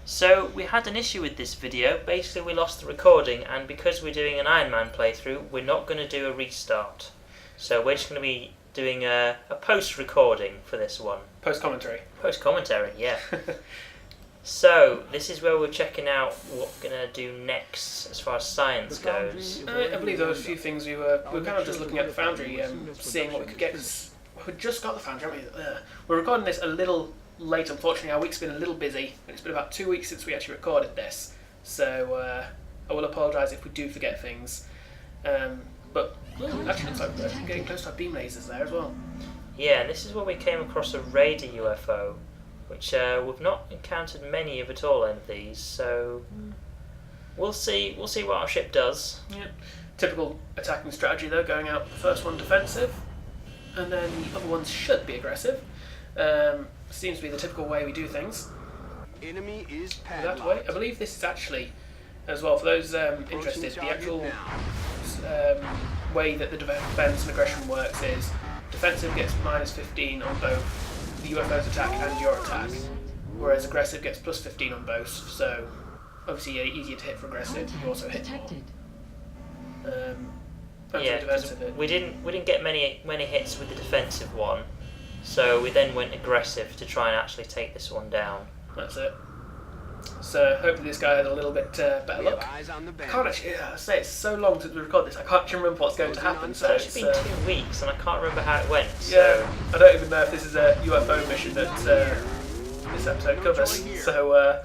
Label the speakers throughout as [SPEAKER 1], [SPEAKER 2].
[SPEAKER 1] So we had an issue with this video. Basically we lost the recording, and because we're doing an Ironman playthrough, we're not going to do a restart. So we're just going to be doing a post-recording for this one.
[SPEAKER 2] Post-commentary.
[SPEAKER 1] Post-commentary, yeah. So this is where we're checking out what we're going to do next as far as science goes.
[SPEAKER 2] I believe there was a few things we were kind of just looking at the Foundry, seeing what we could get, because we just got the Foundry, haven't we? We're recording this a little late, unfortunately. Our week's been a little busy. It's been about 2 weeks since we actually recorded this, so I will apologise if we do forget things. But actually looks like we're getting close to our beam lasers there as well.
[SPEAKER 1] Yeah, and this is where we came across a radar UFO, which we've not encountered many of at all of these, so we'll see what our ship does.
[SPEAKER 2] Yep. Typical attacking strategy though, going out the first one defensive, and then the other ones should be aggressive. Seems to be the typical way we do things.
[SPEAKER 3] Enemy is
[SPEAKER 2] That way. I believe this is actually, as well, for those interested, the actual way that the defense and aggression works is defensive gets -15 on both the UFO's attack and your attack, whereas aggressive gets +15 on both. So obviously easier to hit for aggressive. You also hit more.
[SPEAKER 1] Yeah,
[SPEAKER 2] defensive
[SPEAKER 1] we didn't get many hits with the defensive one, so we then went aggressive to try and actually take this one down.
[SPEAKER 2] That's it. So hopefully this guy has a little bit better luck. I can't actually say it's so long since we recorded this. I can't actually remember what's going to happen.
[SPEAKER 1] It's actually been 2 weeks, and I can't remember how it went.
[SPEAKER 2] Yeah, I don't even know if this is a UFO mission that this episode covers. So,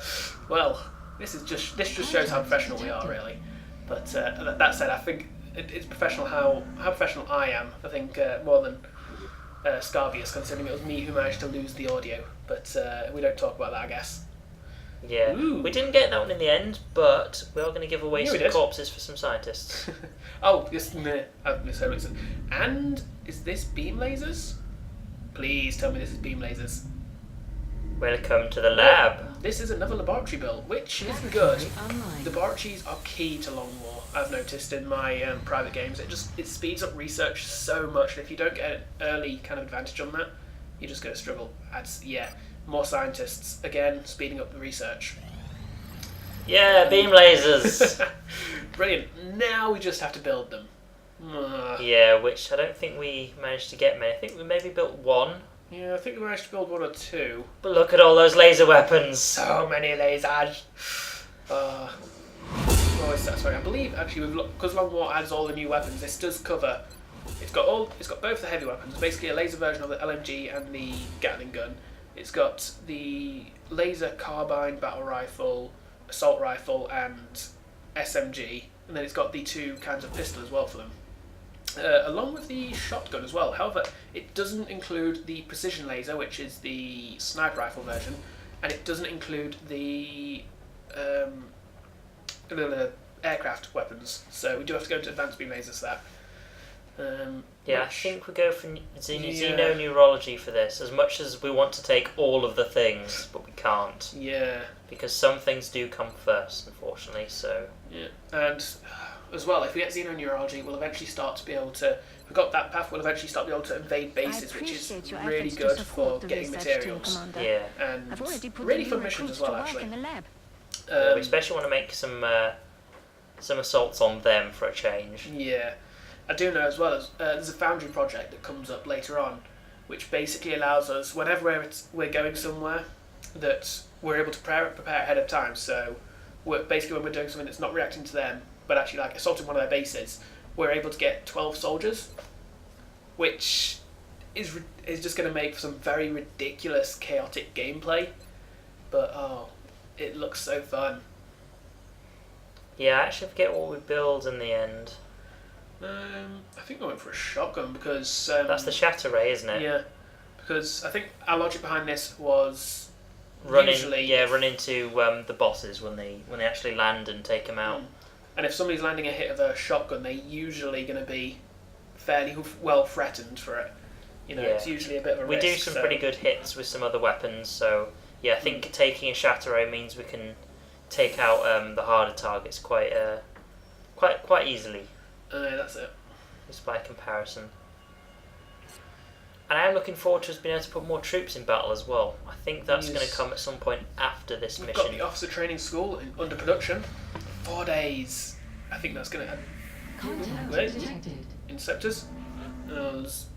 [SPEAKER 2] well, this just shows how professional we are, really. But that said, I think it's professional how professional I am. I think more than Scarbeus, considering it was me who managed to lose the audio. But we don't talk about that, I guess.
[SPEAKER 1] Yeah,
[SPEAKER 2] Ooh.
[SPEAKER 1] We didn't get that one in the end, but we are going to give away
[SPEAKER 2] Yeah,
[SPEAKER 1] some
[SPEAKER 2] we did.
[SPEAKER 1] corpses for some scientists.
[SPEAKER 2] Oh, yes, I've misheard what it said. And is this beam lasers? Please tell me this is beam lasers.
[SPEAKER 1] Welcome to the lab.
[SPEAKER 2] This is another laboratory build, which is good. Laboratories are key to Long War. I've noticed in my private games, it speeds up research so much. And if you don't get an early kind of advantage on that, you're just going to struggle. More scientists again, speeding up the research.
[SPEAKER 1] Yeah, beam lasers.
[SPEAKER 2] Brilliant. Now we just have to build them.
[SPEAKER 1] Yeah, which I don't think we managed to get many. I think we maybe built one.
[SPEAKER 2] Yeah, I think we managed to build 1 or 2.
[SPEAKER 1] But look at all those laser weapons.
[SPEAKER 2] So many lasers. Always satisfying. I believe actually, because Long War adds all the new weapons, this does cover. It's got both the heavy weapons. Basically, a laser version of the LMG and the Gatling gun. It's got the laser carbine battle rifle, assault rifle, and SMG, and then it's got the 2 kinds of pistol as well for them, along with the shotgun as well. However, it doesn't include the precision laser, which is the sniper rifle version, and it doesn't include the aircraft weapons. So we do have to go into advanced beam lasers for that.
[SPEAKER 1] Yeah, I think we go for xenoneurology for this, as much as we want to take all of the things, but we can't.
[SPEAKER 2] Yeah.
[SPEAKER 1] Because some things do come first, unfortunately, so...
[SPEAKER 2] Yeah, and as well, if we get xenoneurology, we'll eventually start to be able to... If we've got that path, we'll eventually start to be able to invade bases, which is really good for getting materials.
[SPEAKER 1] Yeah.
[SPEAKER 2] And really fun missions as well, actually.
[SPEAKER 1] We especially want to make some assaults on them for a change.
[SPEAKER 2] Yeah. I do know as well as there's a Foundry project that comes up later on, which basically allows us, whenever we're going somewhere, that we're able to prepare ahead of time. So basically when we're doing something that's not reacting to them, but actually like assaulting one of their bases, we're able to get 12 soldiers, which is just going to make for some very ridiculous, chaotic gameplay. But it looks so fun.
[SPEAKER 1] Yeah, I actually forget what we build in the end.
[SPEAKER 2] I think we went for a shotgun because...
[SPEAKER 1] That's the shatter ray, isn't it?
[SPEAKER 2] Yeah, because I think our logic behind this was
[SPEAKER 1] run into the bosses when they actually land and take them out.
[SPEAKER 2] And if somebody's landing a hit of a shotgun, they're usually going to be fairly well threatened for it. It's usually a bit of a risk.
[SPEAKER 1] We do some pretty good hits with some other weapons, so yeah, I think taking a shatter ray means we can take out the harder targets quite easily.
[SPEAKER 2] That's it.
[SPEAKER 1] Just by comparison. And I am looking forward to us being able to put more troops in battle as well. I think that's going to come at some point after this
[SPEAKER 2] We've
[SPEAKER 1] mission.
[SPEAKER 2] got the officer training school under production. 4 days. I think that's going to...
[SPEAKER 4] Contact
[SPEAKER 2] Wait.
[SPEAKER 4] detected.
[SPEAKER 2] Interceptors.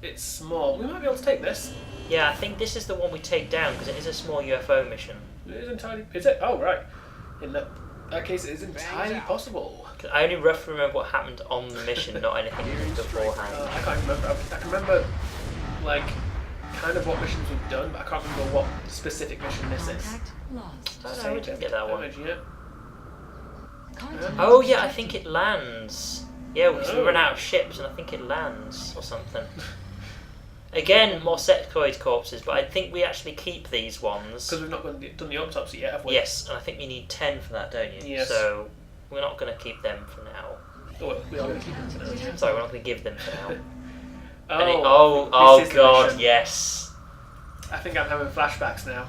[SPEAKER 2] It's small. We might be able to take this.
[SPEAKER 1] Yeah, I think this is the one we take down because it is a small UFO mission.
[SPEAKER 2] It is entirely... Is it? Oh, right. In that case, it is entirely possible.
[SPEAKER 1] 'Cause I only roughly remember what happened on the mission, not anything beforehand.
[SPEAKER 2] I can't remember. I can remember, like, kind of what missions we've done, but I can't remember what specific mission this is.
[SPEAKER 4] Contact lost.
[SPEAKER 1] I don't know, we didn't get that one.
[SPEAKER 4] Contact
[SPEAKER 1] Oh yeah, I
[SPEAKER 4] detected.
[SPEAKER 1] think it lands. Yeah, because we
[SPEAKER 2] Oh.
[SPEAKER 1] run out of ships and I think it lands or something. Again, more sectoid corpses, but I think we actually keep these ones.
[SPEAKER 2] Because we've not done the autopsy yet, have we?
[SPEAKER 1] Yes, and I think you need 10 for that, don't you?
[SPEAKER 2] Yes.
[SPEAKER 1] So we're not going to keep them for now.
[SPEAKER 2] Oh, well, we are going to keep it for now.
[SPEAKER 1] I'm sorry, we're not going to give them for now.
[SPEAKER 2] Oh, this is the
[SPEAKER 1] God,
[SPEAKER 2] mission.
[SPEAKER 1] yes.
[SPEAKER 2] I think I'm having flashbacks now.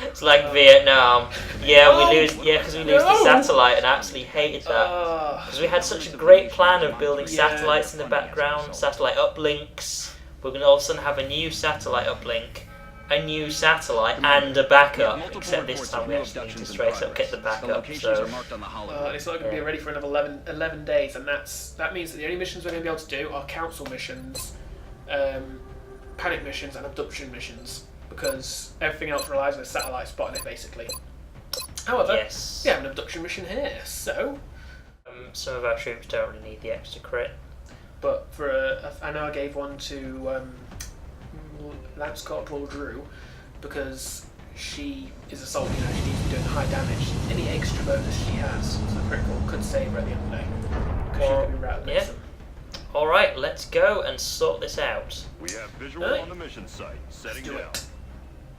[SPEAKER 1] It's like Vietnam. Yeah,
[SPEAKER 2] Oh,
[SPEAKER 1] we lose. Yeah, because we lose the
[SPEAKER 2] no.
[SPEAKER 1] satellite, and I absolutely hated that. Because we had such a great plan of building
[SPEAKER 2] Yeah.
[SPEAKER 1] satellites in the background, satellite uplinks. We're going to all of a sudden have a new satellite uplink, a new satellite, and a backup. Except this time we actually need to straight up get the backup. So
[SPEAKER 2] It's not going to be ready for another 11 days, and that means that the only missions we're going to be able to do are council missions, panic missions, and abduction missions, because everything else relies on a satellite spotting it, basically. However,
[SPEAKER 1] yes,
[SPEAKER 2] we have an abduction mission here, so...
[SPEAKER 1] some of our troops don't really need the extra crit.
[SPEAKER 2] But I know I gave one to Lance Corporal Drew, because she is a soldier, she needs to be doing high damage. Any extra bonus she has, so critical, could save her at the end of the day. Because she could be right next to them.
[SPEAKER 1] Alright, let's go and sort this out.
[SPEAKER 3] We have visual
[SPEAKER 2] Right.
[SPEAKER 3] on the mission site. Setting
[SPEAKER 2] do
[SPEAKER 3] down.
[SPEAKER 2] it.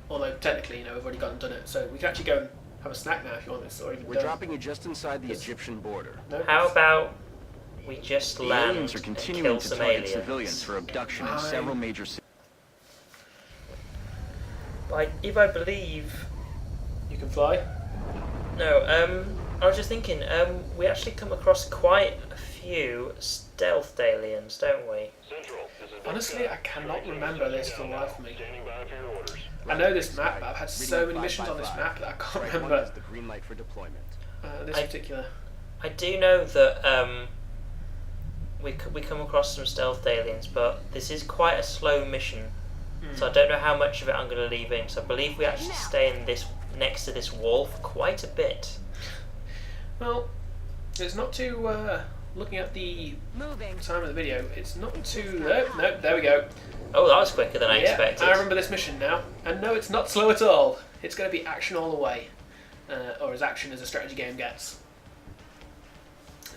[SPEAKER 2] Although technically, we've already gone and done it, so we can actually go and have a snack now if you want this, or even
[SPEAKER 5] We're
[SPEAKER 2] done.
[SPEAKER 5] dropping you just inside the Egyptian border.
[SPEAKER 2] No?
[SPEAKER 1] How about we just
[SPEAKER 5] The
[SPEAKER 1] land
[SPEAKER 5] aliens are
[SPEAKER 1] and
[SPEAKER 5] continuing
[SPEAKER 1] kill
[SPEAKER 5] to
[SPEAKER 1] some
[SPEAKER 5] target
[SPEAKER 1] aliens?
[SPEAKER 5] civilians for abduction in
[SPEAKER 2] Fine.
[SPEAKER 5] several major cities.
[SPEAKER 1] If I believe...
[SPEAKER 2] You can fly?
[SPEAKER 1] No, I was just thinking, we actually come across quite a few stealth aliens, don't we?
[SPEAKER 2] Honestly, I cannot remember this for the life of me. I know this map, but I've had so many missions on this map that I can't
[SPEAKER 5] Strike one
[SPEAKER 2] remember
[SPEAKER 5] is the green light for deployment.
[SPEAKER 2] this particular.
[SPEAKER 1] I do know that we come across some stealth aliens, but this is quite a slow mission, so I don't know how much of it I'm going to leave in. So I believe we actually stay in this next to this wall for quite a bit.
[SPEAKER 2] Well, it's not too. Looking at the time of the video, it's not too. No, there we go.
[SPEAKER 1] Oh, that was quicker than I
[SPEAKER 2] Yeah,
[SPEAKER 1] expected.
[SPEAKER 2] I remember this mission now, and no, it's not slow at all. It's going to be action all the way, or as action as a strategy game gets.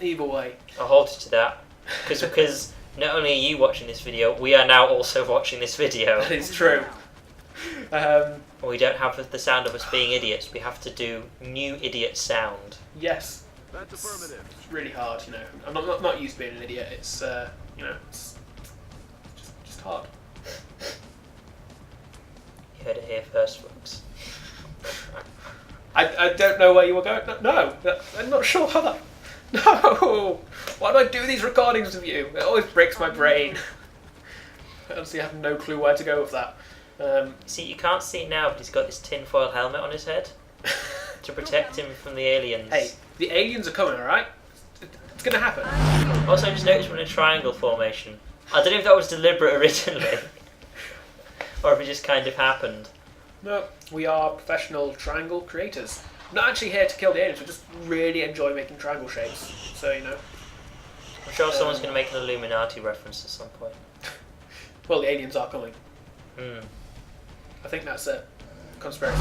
[SPEAKER 2] Either way.
[SPEAKER 1] I'll hold you to that, because not only are you watching this video, we are now also watching this video.
[SPEAKER 2] That is true.
[SPEAKER 1] We don't have the sound of us being idiots. We have to do new idiot sound.
[SPEAKER 2] Yes.
[SPEAKER 3] That's affirmative.
[SPEAKER 2] It's really hard, you know. I'm not used to being an idiot. It's it's just hard.
[SPEAKER 1] You heard it here first, folks.
[SPEAKER 2] I don't know where you were going. No, I'm not sure how that. No, why do I do these recordings with you? It always breaks my brain. I honestly have no clue where to go with that.
[SPEAKER 1] See, you can't see it now, but he's got this tinfoil helmet on his head to protect him from the aliens.
[SPEAKER 2] Hey, the aliens are coming, alright? It's gonna happen.
[SPEAKER 1] Also, I just noticed we're in a triangle formation. I don't know if that was deliberate originally, or if it just kind of happened.
[SPEAKER 2] No, we are professional triangle creators. We're not actually here to kill the aliens, we just really enjoy making triangle shapes. So, you know.
[SPEAKER 1] I'm sure someone's going to make an Illuminati reference at some point.
[SPEAKER 2] Well, the aliens are coming.
[SPEAKER 1] Hmm.
[SPEAKER 2] I think that's a conspiracy.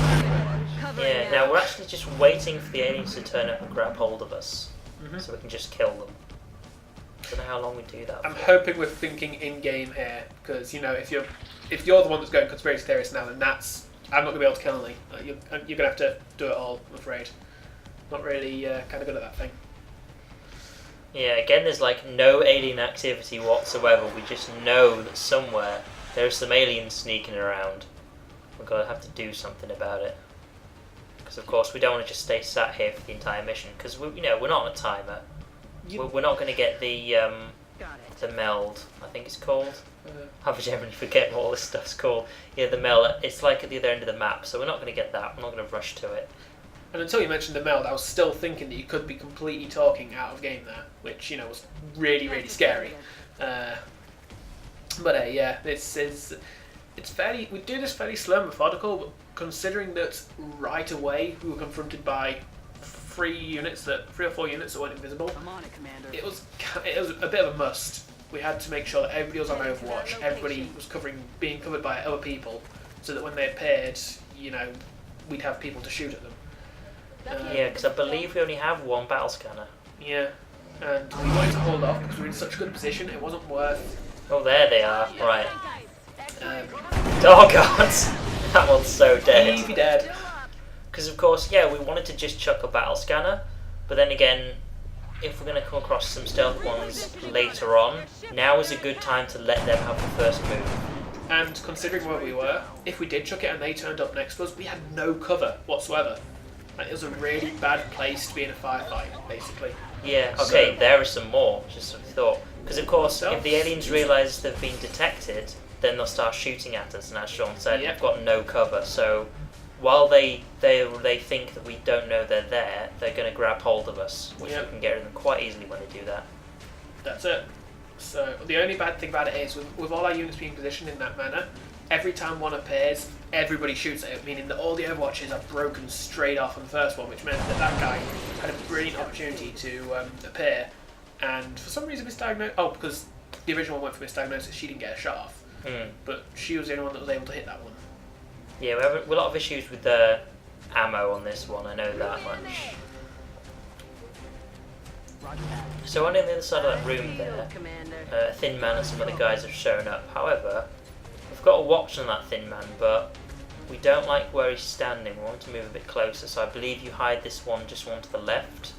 [SPEAKER 1] Yeah, now we're actually just waiting for the aliens to turn up and grab hold of us, so we can just kill them. I don't know how long we do that.
[SPEAKER 2] I'm
[SPEAKER 1] for.
[SPEAKER 2] hoping we're thinking in-game here, because, you know, if you're the one that's going conspiracy theorist now, then I'm not going to be able to kill any. You're going to have to do it all, I'm afraid. Not really kind of good at that thing.
[SPEAKER 1] Yeah, again, there's like no alien activity whatsoever. We just know that somewhere there's some aliens sneaking around. We're going to have to do something about it. Because of course we don't want to just stay sat here for the entire mission. Because we're not on a timer. We're not going to get the the meld, I think it's called.
[SPEAKER 2] Uh,
[SPEAKER 1] I generally forget what all this stuff's called. Yeah, the meld. It's like at the other end of the map, so we're not going to get that. We're not going to rush to it.
[SPEAKER 2] And until you mentioned the meld, I was still thinking that you could be completely talking out of game there, which was really, really scary. But yeah, it's fairly. We do this fairly slow and methodical, but considering that right away we were confronted by three or four units that weren't invisible,
[SPEAKER 6] I'm on it, Commander.
[SPEAKER 2] it was a bit of a must. We had to make sure that everybody was on Overwatch, everybody was being covered by other people, so that when they appeared, we'd have people to shoot at them.
[SPEAKER 1] Yeah, because I believe we only have one battle scanner.
[SPEAKER 2] Yeah, and we wanted to hold off because we were in such a good position. It wasn't worth.
[SPEAKER 1] Oh, there they are. Right.
[SPEAKER 2] Um,
[SPEAKER 1] Oh god, that one's so dead.
[SPEAKER 2] Easy dead.
[SPEAKER 1] Because of course, yeah, we wanted to just chuck a battle scanner, but then again, if we're going to come across some stealth ones later on, now is a good time to let them have the first move.
[SPEAKER 2] And considering where we were, if we did chuck it and they turned up next to us, we had no cover whatsoever. Like, it was a really bad place to be in a firefight, basically.
[SPEAKER 1] Yeah, okay,
[SPEAKER 2] So-
[SPEAKER 1] there are some more, just a thought. Because of course,
[SPEAKER 2] So-
[SPEAKER 1] if the aliens realise they've been detected, then they'll start shooting at us, and as Sean said,
[SPEAKER 2] Yep.
[SPEAKER 1] we've got no cover, so while they think that we don't know they're there, they're going to grab hold of us, which
[SPEAKER 2] Yep.
[SPEAKER 1] we can get rid of them quite easily when they do that.
[SPEAKER 2] That's it. So the only bad thing about it is, with all our units being positioned in that manner, every time one appears, everybody shoots at it, meaning that all the Overwatches are broken straight off on the first one, which meant that guy had a brilliant opportunity to appear, and for some reason misdiagnosed. Oh, because the original one went for misdiagnosis, she didn't get a shot off, but she was the only one that was able to hit that one.
[SPEAKER 1] Yeah, we have a lot of issues with the ammo on this one, I know that much. So on the other side of that room there, Thin Man and some other guys have shown up. However, we've got a watch on that Thin Man, but we don't like where he's standing. We want to move a bit closer, so I believe you hide this one just one to the left,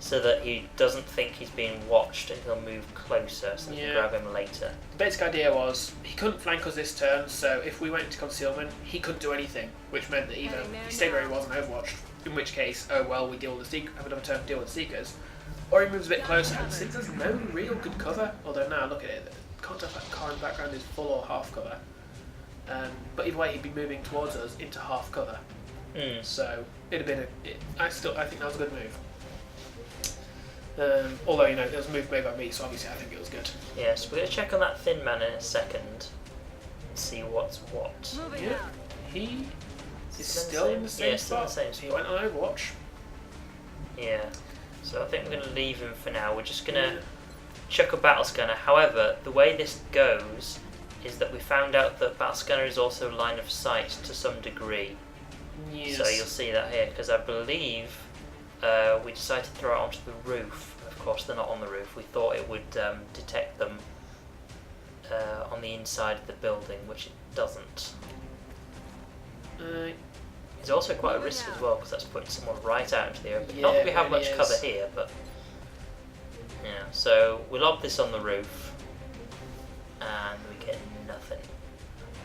[SPEAKER 1] so that he doesn't think he's being watched and he'll move closer, so we can grab him later.
[SPEAKER 2] The basic idea was he couldn't flank us this turn, so if we went into concealment, he couldn't do anything, which meant that either he stayed where he was and overwatched, in which case, oh well, we deal with the have another turn to deal with the Seekers, or he moves a bit closer, and since there's no real good cover, although now look at it, can't tell if that car in the background is full or half cover, but either way he'd be moving towards us into half cover, so it'd have been I think that was a good move. Although, it was a move made by me, so obviously I think it was good.
[SPEAKER 1] Yes, we're going to check on that Thin Man in a second and see what's what.
[SPEAKER 2] Yeah, he is still in the same
[SPEAKER 1] still in
[SPEAKER 2] spot.
[SPEAKER 1] the same
[SPEAKER 2] He
[SPEAKER 1] spot.
[SPEAKER 2] went on Overwatch.
[SPEAKER 1] Yeah, so I think we're going to leave him for now. We're just going to chuck a battle scanner. However, the way this goes is that we found out that battle scanner is also line of sight to some degree.
[SPEAKER 2] Yes.
[SPEAKER 1] So you'll see that here, because I believe we decided to throw it onto the roof. Of course, they're not on the roof. We thought it would detect them on the inside of the building, which it doesn't. It's also quite a risk as well, because that's putting someone right out into the open.
[SPEAKER 2] Yeah,
[SPEAKER 1] Not that we have
[SPEAKER 2] it really
[SPEAKER 1] much cover
[SPEAKER 2] is.
[SPEAKER 1] here, but yeah. So we lob this on the roof, and we get nothing.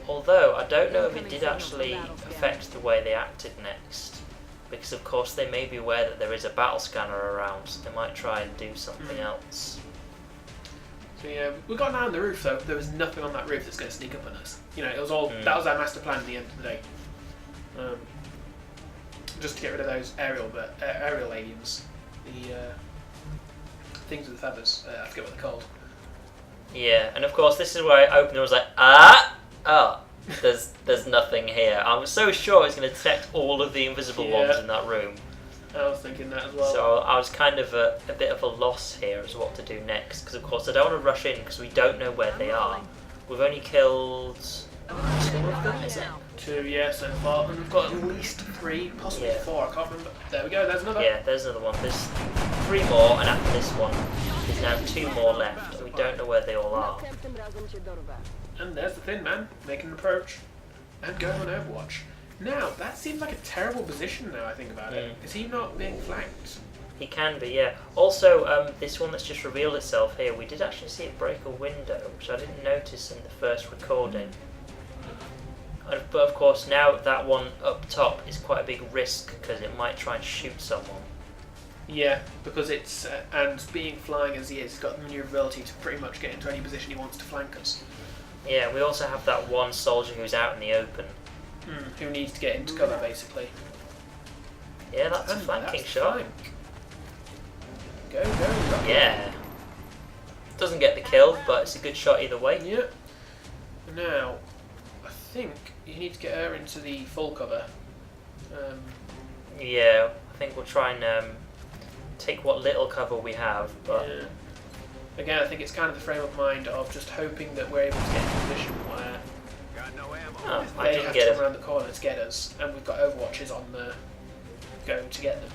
[SPEAKER 1] Although I don't know if it did actually affect the way they acted next, because of course they may be aware that there is a battle scanner around, so they might try and do something else.
[SPEAKER 2] So yeah, we got an eye on the roof though. There was nothing on that roof that's going to sneak up on us. It was all that was our master plan at the end of the day. Just to get rid of those aerial aliens, the things with the feathers. I forget what they're called.
[SPEAKER 1] Yeah, and of course this is where I opened and was like, there's nothing here. I was so sure I was going to detect all of the invisible ones in that room.
[SPEAKER 2] I was thinking that as well.
[SPEAKER 1] So I was kind of a bit of a loss here as what to do next, because of course I don't want to rush in because we don't know where they are. We've only killed 2 of them, is it?
[SPEAKER 2] 2, yeah, so far, and we've got at least 3, possibly 4. I can't remember. There we go. There's another.
[SPEAKER 1] Yeah, there's another one. There's 3 more, and after this one, there's now 2 more left, and we don't know where they all are.
[SPEAKER 2] And there's the Thin Man making an approach and going on Overwatch. Now, that seems like a terrible position now I think about it. Is he not being flanked?
[SPEAKER 1] He can be, yeah. Also, this one that's just revealed itself here, we did actually see it break a window, which I didn't notice in the first recording. But of course, now that one up top is quite a big risk, because it might try and shoot someone.
[SPEAKER 2] Yeah, because it's and being flying as he is, he's got the maneuverability to pretty much get into any position he wants to flank us.
[SPEAKER 1] Yeah, we also have that one soldier who's out in the open.
[SPEAKER 2] Who needs to get into cover basically.
[SPEAKER 1] Yeah, that's a
[SPEAKER 2] And
[SPEAKER 1] flanking
[SPEAKER 2] that's
[SPEAKER 1] shot.
[SPEAKER 2] flank. Go, go.
[SPEAKER 1] Yeah. Doesn't get the kill, but it's a good shot either way.
[SPEAKER 2] Yeah. Now, I think you need to get her into the full cover.
[SPEAKER 1] Yeah, I think we'll try and take what little cover we have, but
[SPEAKER 2] Yeah. Again, I think it's kind of the frame of mind of just hoping that we're able to get into a position where
[SPEAKER 3] Got no ammo.
[SPEAKER 1] oh, I
[SPEAKER 2] they
[SPEAKER 1] didn't
[SPEAKER 2] have
[SPEAKER 1] get
[SPEAKER 2] to
[SPEAKER 1] it.
[SPEAKER 2] come around the corner to get us, and we've got Overwatches on the go to get them.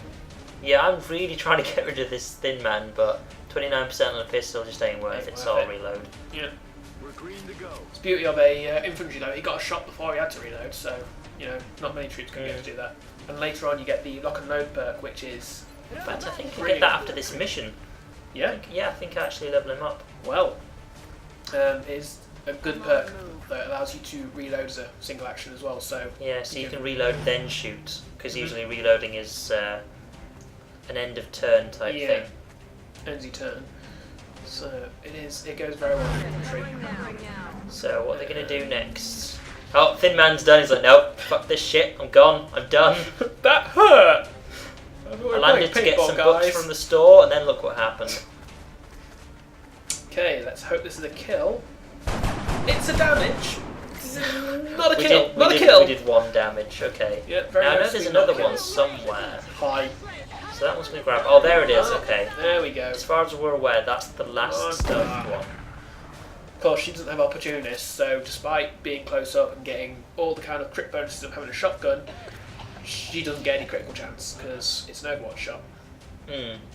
[SPEAKER 1] Yeah, I'm really trying to get rid of this thin man, but 29% on a pistol just ain't worth it, so I'll reload.
[SPEAKER 2] Yeah.
[SPEAKER 3] We're green to go.
[SPEAKER 2] It's the beauty of a infantry though. He got a shot before he had to reload, so not many troops can be able to do that. And later on, you get the lock and load perk, which is
[SPEAKER 1] In fact, I think we
[SPEAKER 2] Brilliant.
[SPEAKER 1] get that after this mission.
[SPEAKER 2] yeah,
[SPEAKER 1] I think I actually level him up.
[SPEAKER 2] well, is a good perk that allows you to reload as a single action as well. So
[SPEAKER 1] Yeah, so you can reload then shoot, because usually reloading is an end of turn type thing.
[SPEAKER 2] ends your turn. So it goes very well in infantry.
[SPEAKER 1] So what are they going to do next? Oh, thin man's done. He's like, nope, fuck this shit. I'm gone. I'm done.
[SPEAKER 2] That hurt.
[SPEAKER 1] I landed to get some books from the store, and then look what happened.
[SPEAKER 2] Okay, let's hope this is a kill. It's a damage. Not a kill. Not a kill.
[SPEAKER 1] We did 1 damage. Okay.
[SPEAKER 2] Yeah, very
[SPEAKER 1] Now I know
[SPEAKER 2] nice.
[SPEAKER 1] there's
[SPEAKER 2] Not
[SPEAKER 1] another
[SPEAKER 2] a kill.
[SPEAKER 1] one somewhere.
[SPEAKER 2] Hi.
[SPEAKER 1] So that one's going to grab. Oh, there it is. Okay.
[SPEAKER 2] There we go.
[SPEAKER 1] As far as we're aware, that's the last stuffed one.
[SPEAKER 2] Of course, she doesn't have opportunists, so despite being close up and getting all the kind of crit bonuses of having a shotgun, she doesn't get any critical chance because it's an Overwatch shot,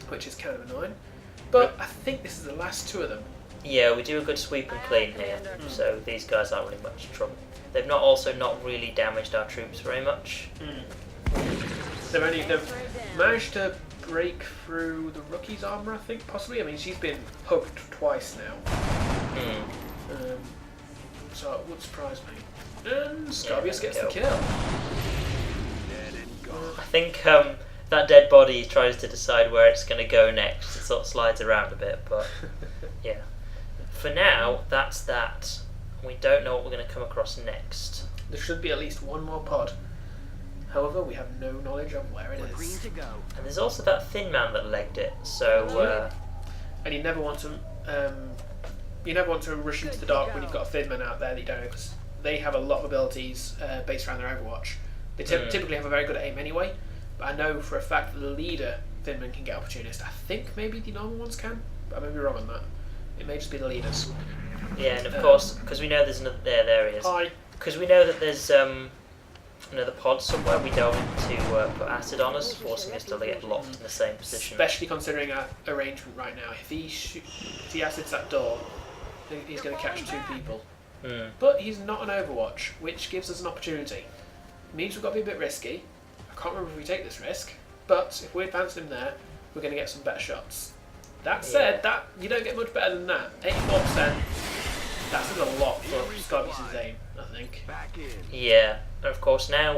[SPEAKER 2] which is kind of annoying. But I think this is the last 2 of them.
[SPEAKER 1] Yeah, we do a good sweep and clean here, so these guys aren't really much trouble. They've not really damaged our troops very much.
[SPEAKER 2] They've managed to break through the rookie's armor, I think, possibly. I mean, she's been hugged twice now, so it would surprise me. And Scarbeus gets the kill.
[SPEAKER 1] I think that dead body tries to decide where it's going to go next. It sort of slides around a bit, but yeah. For now, that's that. We don't know what we're going to come across next.
[SPEAKER 2] There should be at least one more pod. However, we have no knowledge of where it is.
[SPEAKER 5] to go.
[SPEAKER 1] And there's also that thin man that legged it. So
[SPEAKER 2] And you never want to rush into the dark when you've got a thin man out there that you don't know, because they have a lot of abilities based around their Overwatch. They typically have a very good aim anyway, but I know for a fact that the leader thin man can get opportunist. I think maybe the normal ones can, but I may be wrong on that. It may just be the leaders.
[SPEAKER 1] yeah, and of course, because we know there's another. There he is.
[SPEAKER 2] Hi.
[SPEAKER 1] Because we know that there's another pod somewhere, we don't want to put acid on us, forcing us to get locked in the same position.
[SPEAKER 2] Especially considering our arrangement right now. If he acids that door, he's going to catch 2 people. But he's not an Overwatch, which gives us an opportunity. It means we've got to be a bit risky. I can't remember if we take this risk, but if we advance him there, we're going to get some better shots. That said, that you don't get much better than that. 84%. That says a lot for Scarbeus' aim, I think.
[SPEAKER 3] Back in.
[SPEAKER 1] Yeah, and of course now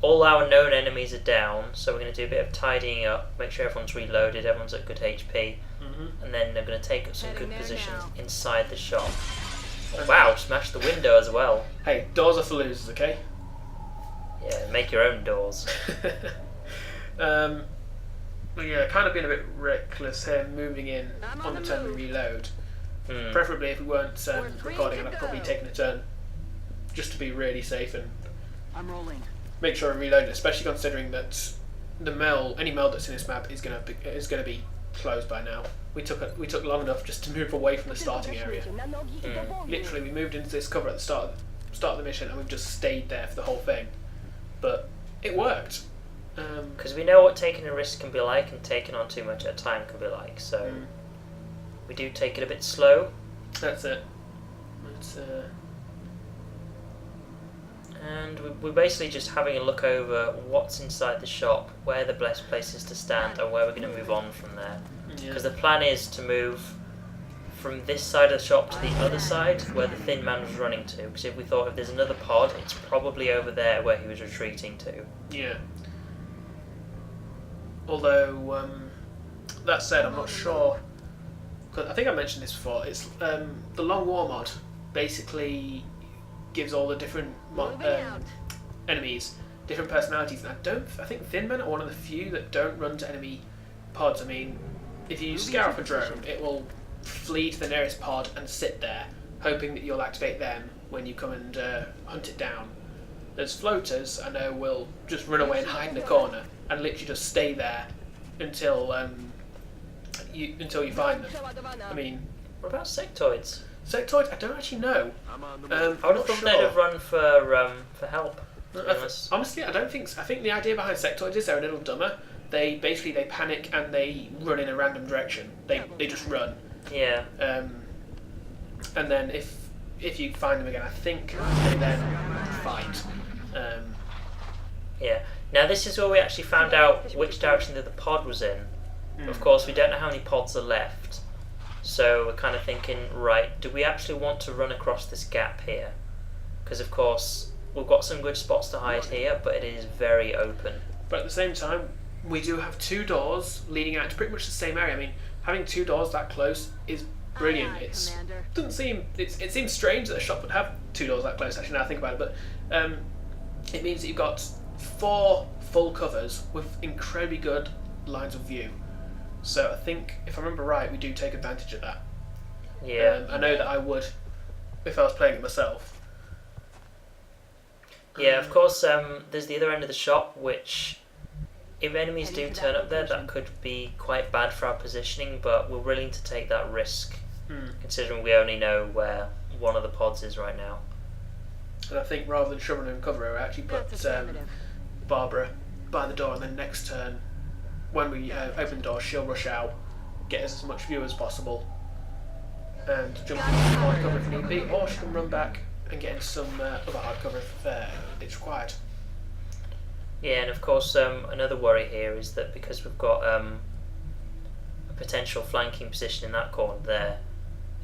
[SPEAKER 1] all our known enemies are down, so we're going to do a bit of tidying up, make sure everyone's reloaded, everyone's at good HP, and then they're going to take up some good positions inside the shop. Oh, wow, smash the window as well.
[SPEAKER 2] Hey, doors are for losers, okay?
[SPEAKER 1] Yeah, make your own doors.
[SPEAKER 2] Yeah, kind of being a bit reckless here, moving in on the turn we reload. Preferably if we weren't recording, I'd have probably taken a turn just to be really safe and
[SPEAKER 5] I'm rolling.
[SPEAKER 2] make sure I reload it, especially considering that any meld that's in this map is going to be closed by now. We took long enough just to move away from the starting area. Literally, we moved into this cover at the start of the mission, and we've just stayed there for the whole thing. But it worked.
[SPEAKER 1] Because we know what taking a risk can be like, and taking on too much at a time can be like, so we do take it a bit slow.
[SPEAKER 2] That's it.
[SPEAKER 1] And we're basically just having a look over what's inside the shop, where the best places to stand, and where we're going to move on from there. Because the plan is to move from this side of the shop to the other side, where the thin man was running to. Because if we thought if there's another pod, it's probably over there where he was retreating to.
[SPEAKER 2] Yeah. Although, that said, I'm not sure. 'Cause I think I mentioned this before. It's the Long War mod basically gives all the different enemies different personalities. And I think Thin Men are one of the few that don't run to enemy pods. I mean, if you scare off a drone, it will flee to the nearest pod and sit there, hoping that you'll activate them when you come and hunt it down. There's floaters, I know, will just run away and hide in the corner and literally just stay there until you find them. I mean,
[SPEAKER 1] What about sectoids?
[SPEAKER 2] sectoids, I don't actually know.
[SPEAKER 3] I'm on the
[SPEAKER 1] I would
[SPEAKER 2] I'm
[SPEAKER 1] have
[SPEAKER 2] not
[SPEAKER 1] thought they'd have run for help.
[SPEAKER 2] Honestly, I don't think so. I think the idea behind sectoids is they're a little dumber. They panic and they run in a random direction. They just run.
[SPEAKER 1] Yeah.
[SPEAKER 2] And then if you find them again, I think they then fight.
[SPEAKER 1] Yeah. Now this is where we actually found out which direction that the pod was in. Of course, we don't know how many pods are left. So we're kind of thinking, right, do we actually want to run across this gap here? Because of course, we've got some good spots to hide here, but it is very open.
[SPEAKER 2] But at the same time, we do have two doors leading out to pretty much the same area. I mean, having two doors that close is brilliant. It seems strange that a shop would have two doors that close. Actually, now I think about it, but it means that you've got 4 full covers with incredibly good lines of view. So I think, if I remember right, we do take advantage of that.
[SPEAKER 1] Yeah.
[SPEAKER 2] I know that I would if I was playing it myself.
[SPEAKER 1] Yeah, of course, there's the other end of the shop, which, if enemies do turn up there, that could be quite bad for our positioning, but we're willing to take that risk, considering we only know where one of the pods is right now.
[SPEAKER 2] And I think rather than shoving her in cover, I actually put Barbara by the door, and then next turn, when we open the door, she'll rush out, get us as much view as possible, and jump into hard cover if need be, or she can run back and get into some other hard cover if it's required.
[SPEAKER 1] Yeah, and of course, another worry here is that because we've got a potential flanking position in that corner there,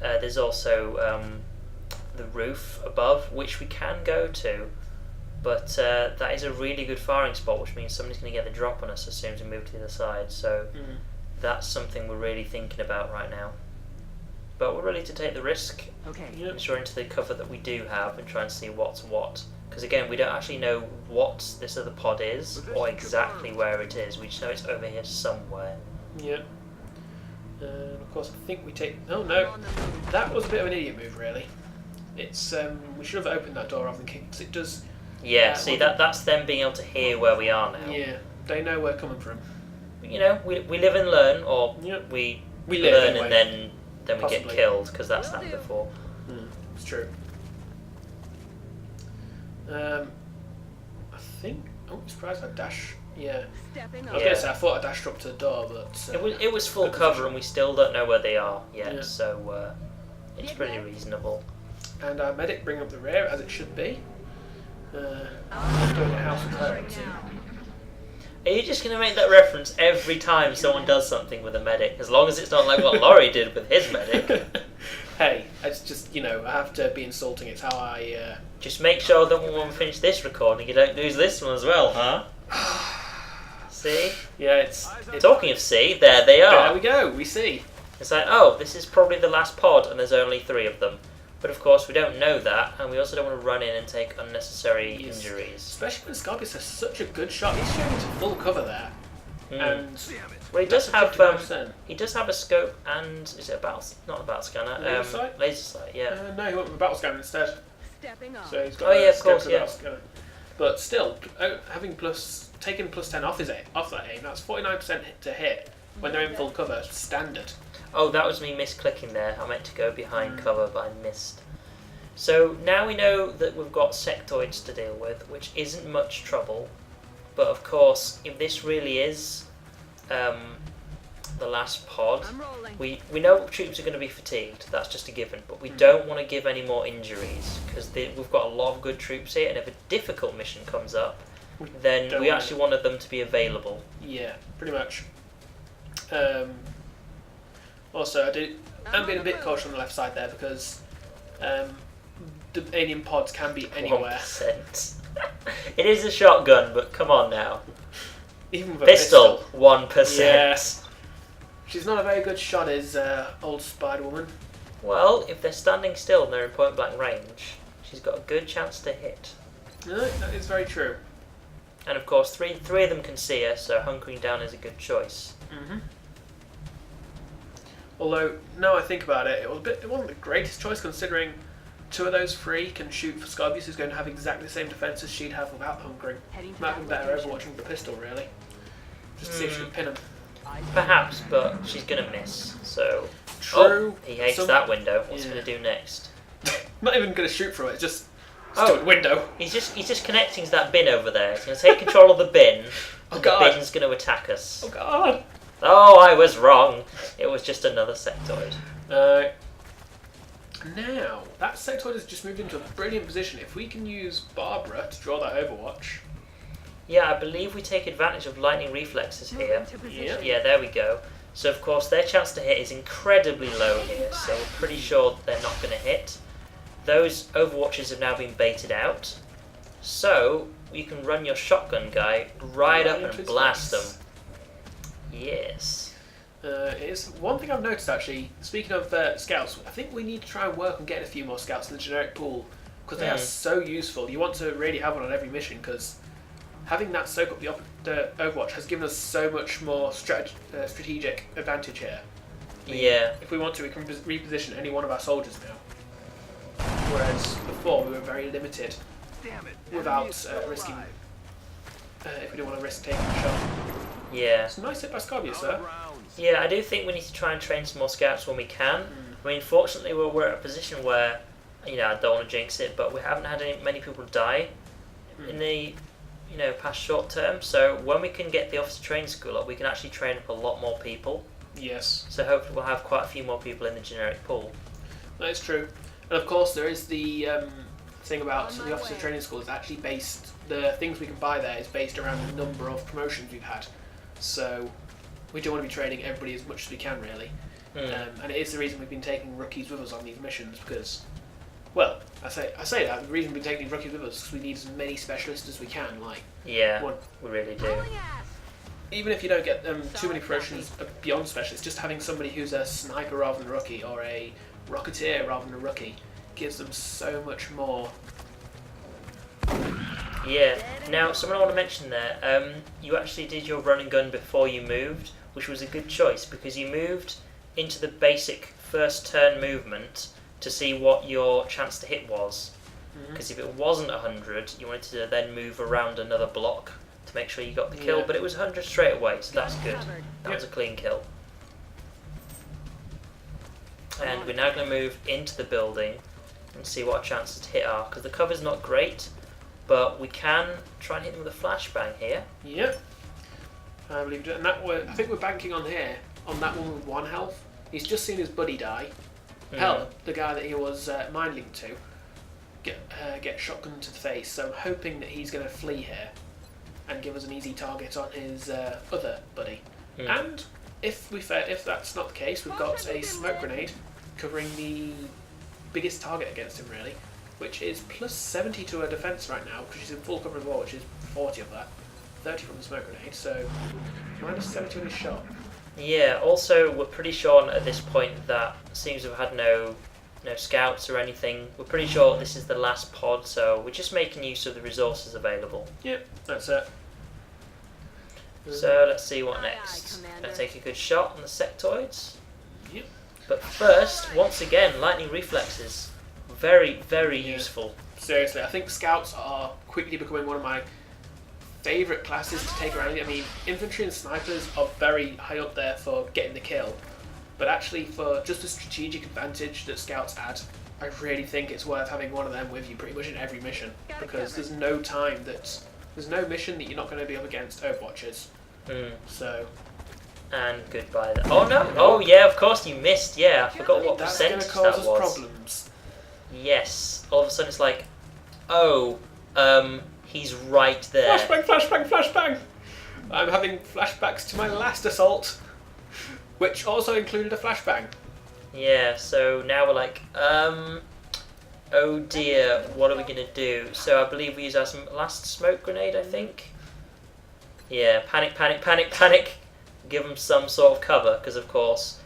[SPEAKER 1] there's also the roof above, which we can go to, but that is a really good firing spot, which means somebody's going to get the drop on us as soon as we move to the other side. So that's something we're really thinking about right now. But we're ready to take the risk, ensure into the cover that we do have, and try and see what's what. Because again, we don't actually know what this other pod is, or exactly where it is. We just know it's over here somewhere.
[SPEAKER 2] Yeah. And of course, I think we take... Oh no, that was a bit of an idiot move, really. It's we should have opened that door rather than kicked, because it does...
[SPEAKER 1] Yeah, see, that's them being able to hear where we are now.
[SPEAKER 2] Yeah, they know where we're coming from.
[SPEAKER 1] You know, we live and learn, or we
[SPEAKER 2] live
[SPEAKER 1] learn
[SPEAKER 2] anyway.
[SPEAKER 1] and then we
[SPEAKER 2] Possibly.
[SPEAKER 1] get killed, because that's happened before.
[SPEAKER 2] It's true. I think... Oh, I'm surprised I dashed... Yeah. I was going to say, I thought I dashed up to the door, but...
[SPEAKER 1] It was full cover, and we still don't know where they are yet, so it's pretty reasonable.
[SPEAKER 2] And our medic bring up the rear, as it should be. I'm doing a house of clarity.
[SPEAKER 1] Are you just going to make that reference every time someone does something with a medic, as long as it's not like what Laurie did with his medic?
[SPEAKER 2] Hey, it's just, I have to be insulting. It's how I...
[SPEAKER 1] Just make sure that when we finish this recording, you don't lose this one as well, huh? See?
[SPEAKER 2] Yeah, it's...
[SPEAKER 1] Talking of see, there they are.
[SPEAKER 2] There we go, we see.
[SPEAKER 1] It's like, oh, this is probably the last pod, and there's only 3 of them. But of course, we don't know that, and we also don't want to run in and take unnecessary injuries.
[SPEAKER 2] Especially when Scarbeus has such a good shot. He's showing into full cover there. And
[SPEAKER 1] well, he does have
[SPEAKER 2] 55%.
[SPEAKER 1] a scope and is it a battle? Not a battle scanner.
[SPEAKER 2] Laser sight?
[SPEAKER 1] Laser sight. Yeah.
[SPEAKER 2] No, he went with a battle scanner instead. So he's got
[SPEAKER 1] Oh, yeah, of
[SPEAKER 2] scope
[SPEAKER 1] course,
[SPEAKER 2] and a
[SPEAKER 1] yeah.
[SPEAKER 2] battle scanner. But still, having taken +10 off that aim, that's 49% to hit when they're in full cover. Standard.
[SPEAKER 1] Oh, that was me misclicking there. I meant to go behind cover, but I missed. So now we know that we've got sectoids to deal with, which isn't much trouble. But of course, if this really is the last pod, we know troops are going to be fatigued. That's just a given. But we don't want to give any more injuries, because we've got a lot of good troops here, and if a difficult mission comes up, then we actually wanted them to be available.
[SPEAKER 2] Yeah, pretty much. Also, I'm being a bit cautious on the left side there, because the alien pods can be anywhere.
[SPEAKER 1] 1%. It is a shotgun, but come on now.
[SPEAKER 2] Even with a
[SPEAKER 1] Pistol, 1%.
[SPEAKER 2] Yes. She's not a very good shot, is old Spider-Woman.
[SPEAKER 1] Well, if they're standing still and they're in point blank range, she's got a good chance to hit.
[SPEAKER 2] No, that is very true.
[SPEAKER 1] And of course, three of them can see her, so hunkering down is a good choice.
[SPEAKER 2] Mm-hmm. Although, now I think about it, it wasn't the greatest choice considering 2 of those 3 can shoot for Scarbeus, who's going to have exactly the same defense as she'd have without hunkering. Might have been better overwatching with the pistol, really. Just to see if she could pin him.
[SPEAKER 1] Perhaps, but she's going to miss, so...
[SPEAKER 2] True.
[SPEAKER 1] Oh, he hates that window. What's he going to do next?
[SPEAKER 2] Not even going to shoot through it, just a window.
[SPEAKER 1] He's just connecting to that bin over there. He's going to take control of the bin, and the bin's going to attack us.
[SPEAKER 2] Oh god!
[SPEAKER 1] Oh, I was wrong. It was just another sectoid.
[SPEAKER 2] Now, that sectoid has just moved into a brilliant position. If we can use Barbara to draw that Overwatch...
[SPEAKER 1] Yeah, I believe we take advantage of lightning reflexes here.
[SPEAKER 2] Yeah.
[SPEAKER 1] There we go. So, of course, their chance to hit is incredibly low here, so we're pretty sure they're not going to hit. Those Overwatches have now been baited out. So, you can run your shotgun guy right up and blast them. Yes.
[SPEAKER 2] It's one thing I've noticed, actually, speaking of scouts, I think we need to try and work on getting a few more scouts in the generic pool, because they are so useful. You want to really have one on every mission, because having that soak up the Overwatch has given us so much more strategic advantage here.
[SPEAKER 1] Yeah.
[SPEAKER 2] If we want to, we can reposition any one of our soldiers now. Whereas before, we were very limited without risking... if we didn't want to risk taking a shot.
[SPEAKER 1] Yeah.
[SPEAKER 2] It's a nice hit by Scarbeus, sir.
[SPEAKER 1] Yeah, I do think we need to try and train some more scouts when we can. I mean, fortunately, we're at a position where, I don't want to jinx it, but we haven't had many people die in the, past short term. So when we can get the officer training school up, we can actually train up a lot more people.
[SPEAKER 2] Yes.
[SPEAKER 1] So hopefully we'll have quite a few more people in the generic pool.
[SPEAKER 2] That is true. And of course, there is the thing about the officer training school is actually based, the things we can buy there is based around the number of promotions we've had. So we do want to be training everybody as much as we can, really. And it is the reason we've been taking rookies with us on these missions, because, well, I say that, the reason we've been taking these rookies with us is because we need as many specialists as we can,
[SPEAKER 1] Yeah, we really do.
[SPEAKER 2] Even if you don't get too many promotions beyond specialists, just having somebody who's a sniper rather than a rookie, or a rocketeer rather than a rookie, gives them so much more.
[SPEAKER 1] Yeah. Now, something I want to mention there, you actually did your run and gun before you moved, which was a good choice, because you moved into the basic first turn movement to see what your chance to hit was. Because if it wasn't 100, you wanted to then move around another block to make sure you got the kill, but it was 100 straight away, so that's good. That was a clean kill. And we're now going to move into the building and see what our chances to hit are, because the cover's not great, but we can try and hit them with a flashbang here.
[SPEAKER 2] Yep. I believe it. And I think we're banking on here, on that one with 1 health. He's just seen his buddy die. Hell, the guy that he was mind-linked to get shotgun to the face, so I'm hoping that he's going to flee here and give us an easy target on his other buddy. And if that's not the case, we've got a smoke grenade covering the biggest target against him, really, which is plus 70 to her defense right now, because she's in full cover as well, which is 40 of that, 30 from the smoke grenade, so minus 70 on his shot.
[SPEAKER 1] Yeah, also we're pretty sure at this point that seems to have had no scouts or anything. We're pretty sure this is the last pod, so we're just making use of the resources available.
[SPEAKER 2] Yep, that's it.
[SPEAKER 1] So let's see what next. Gonna take a good shot on the sectoids.
[SPEAKER 2] Yep.
[SPEAKER 1] But first, once again, lightning reflexes. Very, very useful.
[SPEAKER 2] Seriously, I think scouts are quickly becoming one of my favourite classes to take around. I mean, infantry and snipers are very high up there for getting the kill, but actually for just the strategic advantage that scouts add, I really think it's worth having one of them with you pretty much in every mission, because there's no mission that you're not going to be up against Overwatchers. So.
[SPEAKER 1] And goodbye then. Oh no! Oh yeah, of course you missed. Yeah, I forgot what percentage
[SPEAKER 2] that's going to
[SPEAKER 1] that
[SPEAKER 2] cause
[SPEAKER 1] was.
[SPEAKER 2] us problems.
[SPEAKER 1] Yes. All of a sudden it's like, he's right there.
[SPEAKER 2] Flashbang, flashbang, flashbang! I'm having flashbacks to my last assault, which also included a flashbang.
[SPEAKER 1] Yeah, so now we're like, oh dear, what are we going to do? So I believe we use our last smoke grenade, I think. Yeah, panic, panic, panic, panic. Give them some sort of cover, because of course,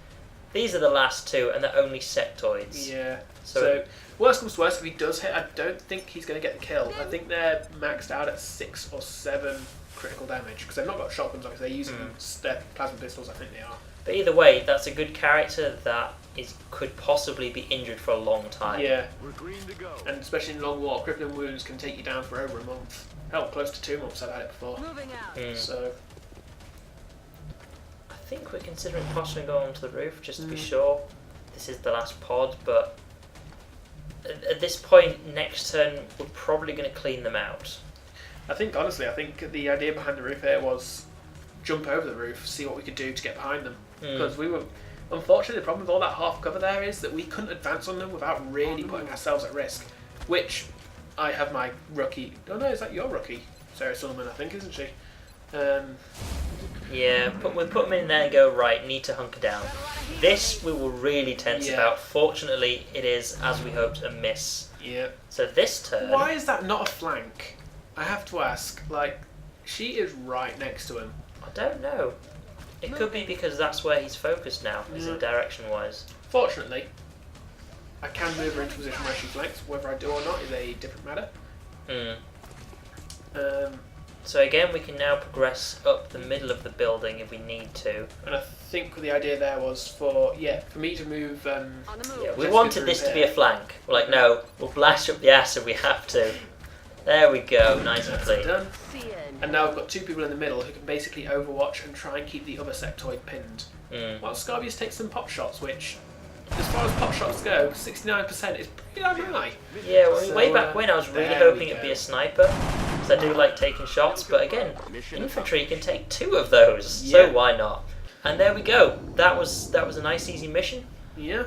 [SPEAKER 1] these are the last two, and they're only sectoids.
[SPEAKER 2] Yeah.
[SPEAKER 1] So,
[SPEAKER 2] So worst comes to worst, if he does hit, I don't think he's going to get the kill. I think they're maxed out at 6 or 7 critical damage, because they've not got shotguns, obviously. They're using their plasma pistols, I think they are.
[SPEAKER 1] but either way, that's a good character that could possibly be injured for a long time.
[SPEAKER 2] Yeah,
[SPEAKER 3] We're green to go.
[SPEAKER 2] and especially in long war, crippling wounds can take you down for over a month. Hell, close to 2 months. I've had it before.
[SPEAKER 4] Moving out.
[SPEAKER 2] So
[SPEAKER 1] I think we're considering possibly going onto the roof just to be sure. This is the last pod, but at this point, next turn, we're probably going to clean them out.
[SPEAKER 2] I think the idea behind the roof here was jump over the roof, see what we could do to get behind them. Because we were, unfortunately, the problem with all that half cover there is that we couldn't advance on them without really putting ourselves at risk. Which I have my rookie. Oh no, is that your rookie? Sarah Sullivan, I think, isn't she?
[SPEAKER 1] Yeah, we put them in there and go, right, need to hunker down. This we were really tense
[SPEAKER 2] Yeah.
[SPEAKER 1] about. Fortunately, it is, as we hoped, a miss.
[SPEAKER 2] Yeah.
[SPEAKER 1] So this turn...
[SPEAKER 2] Why is that not a flank? I have to ask. Like, she is right next to him.
[SPEAKER 1] I don't know. It could be because that's where he's focused now, is in direction-wise.
[SPEAKER 2] Fortunately, I can move her into a position where she flanks. Whether I do or not is a different matter.
[SPEAKER 1] So again, we can now progress up the middle of the building if we need to.
[SPEAKER 2] And I think the idea there was for me to move.
[SPEAKER 4] On the move.
[SPEAKER 1] Yeah, we
[SPEAKER 2] Let's
[SPEAKER 1] wanted
[SPEAKER 2] go
[SPEAKER 1] this
[SPEAKER 2] through
[SPEAKER 1] to be a
[SPEAKER 2] here.
[SPEAKER 1] flank. We're like, no, we'll blast up the ass if we have to. There we go, nice and
[SPEAKER 2] That's
[SPEAKER 1] clean.
[SPEAKER 2] done.
[SPEAKER 4] See ya.
[SPEAKER 2] And now I've got 2 people in the middle who can basically overwatch and try and keep the other sectoid pinned. While Scarbeus takes some pot shots, which, as far as pot shots go, 69% is pretty damn high.
[SPEAKER 1] Yeah, well,
[SPEAKER 2] So,
[SPEAKER 1] way back when I was really
[SPEAKER 2] there we
[SPEAKER 1] hoping it'd be
[SPEAKER 2] go.
[SPEAKER 1] a sniper, because I do like taking shots, but again, infantry can take 2 of those, so
[SPEAKER 2] Yeah.
[SPEAKER 1] why not? And there we go. That was a nice easy mission,
[SPEAKER 2] Yeah.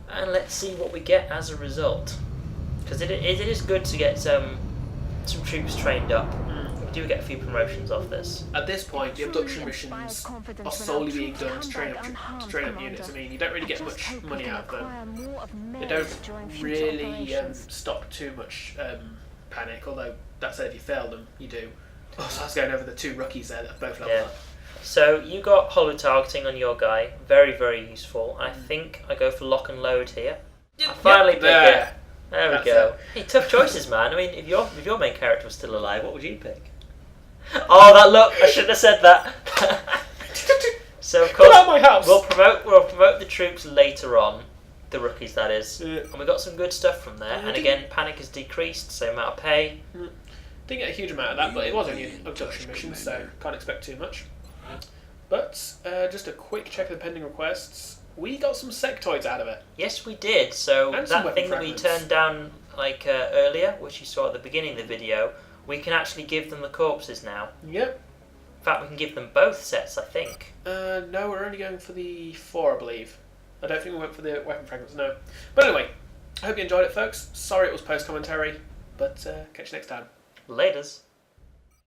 [SPEAKER 1] and let's see what we get as a result. Because it is good to get some troops trained up. We do get a few promotions off this.
[SPEAKER 2] At this point, the abduction missions are solely being done to train up units. I mean, you don't really get much money out of them. They don't really stop too much panic, although that said, if you fail them, you do. Oh, so I was going over the 2 rookies there that have both leveled
[SPEAKER 1] Yeah.
[SPEAKER 2] up.
[SPEAKER 1] So you got hollow targeting on your guy, very, very useful. I think I go for lock and load here. I finally pick it. There we
[SPEAKER 2] That's
[SPEAKER 1] go.
[SPEAKER 2] it.
[SPEAKER 1] Hey, tough choices, man. I mean, if your main character was still alive, what would you pick? Oh, that look! I shouldn't have said that. So of course,
[SPEAKER 2] Get out of my house!
[SPEAKER 1] we'll promote the troops later on, the rookies that is,
[SPEAKER 2] Yeah.
[SPEAKER 1] and we got some good stuff from there. And again, panic has decreased, same amount of pay.
[SPEAKER 2] Didn't get a huge amount of that, but it was only an abduction mission, so can't expect too much. But just a quick check of the pending requests. We got some sectoids out of it.
[SPEAKER 1] Yes, we did. So
[SPEAKER 2] And some
[SPEAKER 1] that
[SPEAKER 2] weapon
[SPEAKER 1] thing that we
[SPEAKER 2] fragments.
[SPEAKER 1] turned down earlier, which you saw at the beginning of the video, we can actually give them the corpses now.
[SPEAKER 2] Yep.
[SPEAKER 1] In fact, we can give them both sets, I think.
[SPEAKER 2] No, we're only going for the 4, I believe. I don't think we went for the weapon fragments, no. But anyway, I hope you enjoyed it, folks. Sorry it was post-commentary, but catch you next time.
[SPEAKER 1] Laters.